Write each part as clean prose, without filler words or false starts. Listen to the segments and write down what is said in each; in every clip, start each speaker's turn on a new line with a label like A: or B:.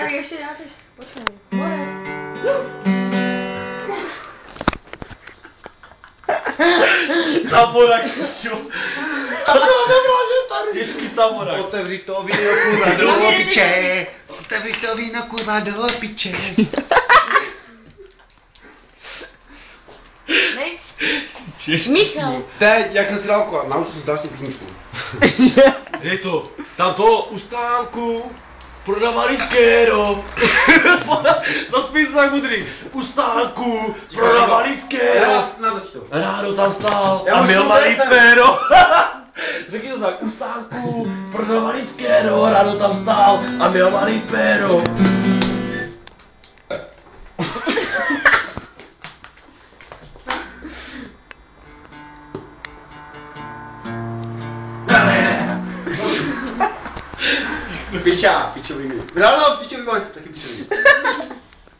A: Tak ještě nějaký, počkej. More.
B: Taborak, čo?
C: To bylo nevrážen tady.
B: Těžký taborak.
C: Otevři to víno, kurva, do piče. Otevři to víno, kurva, do piče.
A: Nej.
B: Michal.
C: Teď, jak jsem si dal kolo, naučil jsem další knížku.
B: Je to, tamto u stánku prodávali skéro. Zaspíš to tak mudrý. U stánku prodávali skéro.
C: Natoč to.
B: Ráno tam stál a měl malý péro. Řekni to tak, u stánku prodávali skéro. Ráno tam stál a měl malý péro.
C: Pičoviny. No, pičoviny máš taky pičoviny.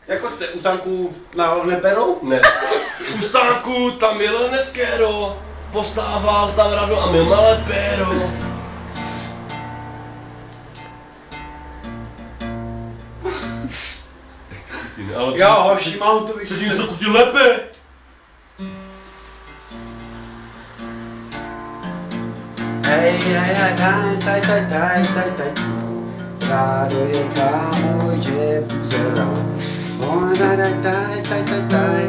C: Jako jste u tanku na hlavné pero?
B: Ne. U stánku tam jel neskéro. Postával tam ráno a měl malé péro.
C: Já hoši, mám to
B: vykutil. Co ti to kutil lépe?
C: Hej, taj. Rádo je kámo, že buzera. Taj.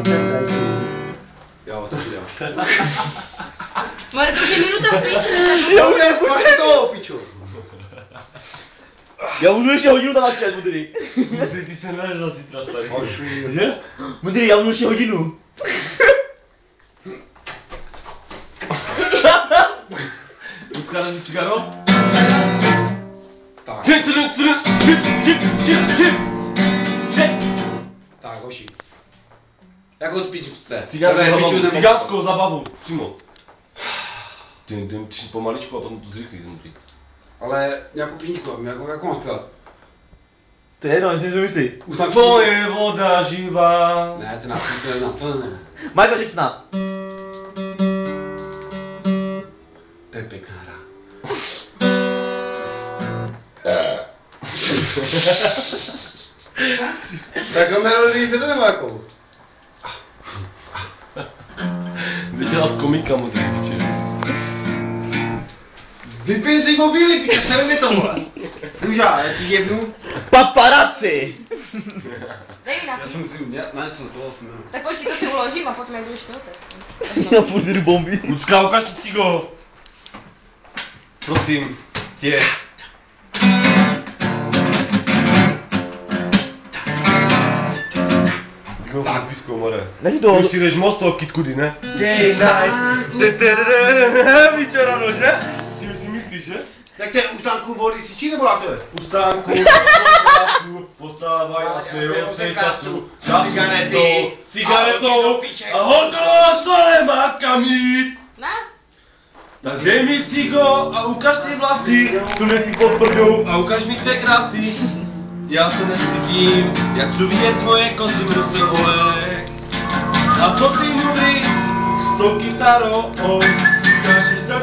C: Jo, to si dám.
A: More, to už je minuta v píči.
C: Já už nefůj toho, piču.
D: Já můžu ještě hodinu tam načít, mudrý.
B: Mudrý, ty se nenažil zítra, starý.
D: Že? Mudrý, já můžu ještě hodinu.
B: Lucka, dáš cigaro?
C: Tak. Tak, hoši. Jakou piču chce?
B: Cigánskou zabavu, přímo. Ty si pomaličku a potom to zrychlí, mudrý.
C: Ale nějakou písničku, jako mám zpěvat?
D: To je jedno, jestli si myslí.
B: Tvoje voda živá.
C: Ne, to ne.
D: Michael Jacksona.
C: To je pěkná hra. Takovou melodii se to nemá jakou.
B: Vydělat komika, mudrý, če?
C: Vypij ty mobily, piče, se mi to vole. Růža, já ti jebnu.
D: Paparazzi!
A: Dej mi
C: Já
A: napít.
C: si musím dělat, ne, co to vlastně.
A: Tak počkej, to si uložím a potom jak budeš tohoto.
D: Já furt jdu bomby.
B: Lucka, ukaž tu cigo. Prosím, tě. Děkuji za pískou, more.
D: Není to.
B: Už si jdeš most toho kitkudy, ne?
D: Day night.
B: Víš čo ráno, že? Ty už si myslíš, že?
C: Tak to je u tanku vody si či nebo já to je?
B: U stánku, postávaj a smějou se času.
C: Cigarety,
B: s cigaretou a hotovo, co nemá kam jít.
A: Ne?
B: Tak dej mi cigo a ukaž ty vlasy, stune si pod brdou a ukaž mi tvé krásy. Já se nestydím, já chci vidět tvoje kozy v ruse olek. A co ty mudrý, s tou kytarou, ukážeš ta.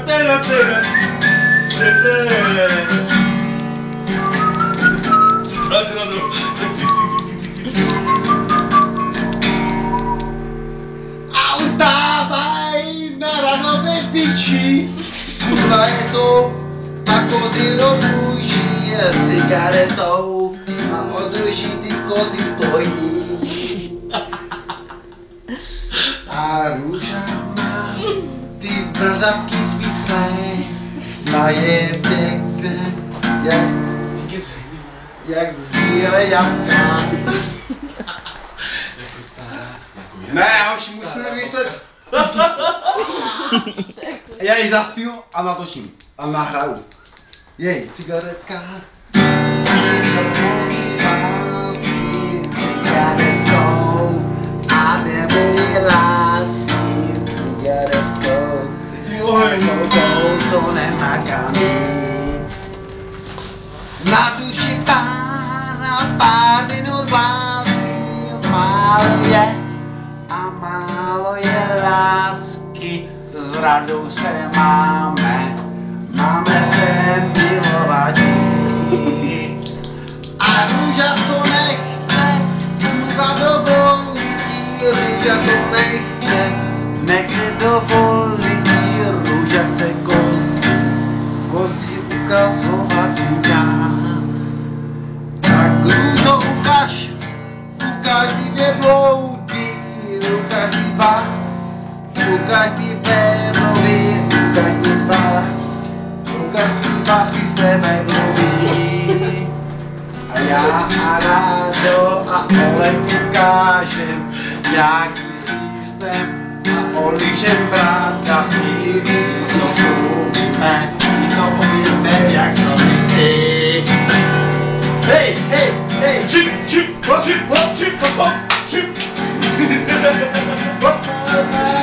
C: A ustávaj na ráno bez piči. Pustá je to a kozy rozluží cigaretou a odruží ty kozy stojí. A růža má ty bradavky svislé, má je pěkné, jak zvíře jabka. Ne, už musíme vymyslet. Já ji zaspiju a natočím. A nahraju. Jej, cigaretka. Cigaretou a nebyly lásky cigaretkou. To nemá kam jít. Na duši pána pár minut lásky málo je a málo je lásky. S radou se máme se milovat. A A růža to nechce, kurva dovolití, růža to nechce dovolití, růža chce kozy ukazovat já. Tak růžo ukaž mi mě bloudí, ukaž mi bach, ukaž mi pérovi, ukaž mi bach, ukaž mi básky z tebe mluví. A já a Rádo a Olek ukážem, jaký systém a Olíšem brátka i víno umíme, jak to víte. Hej, hej, hej! Chip, chip, chip, chip, chip, chip, chip, chip.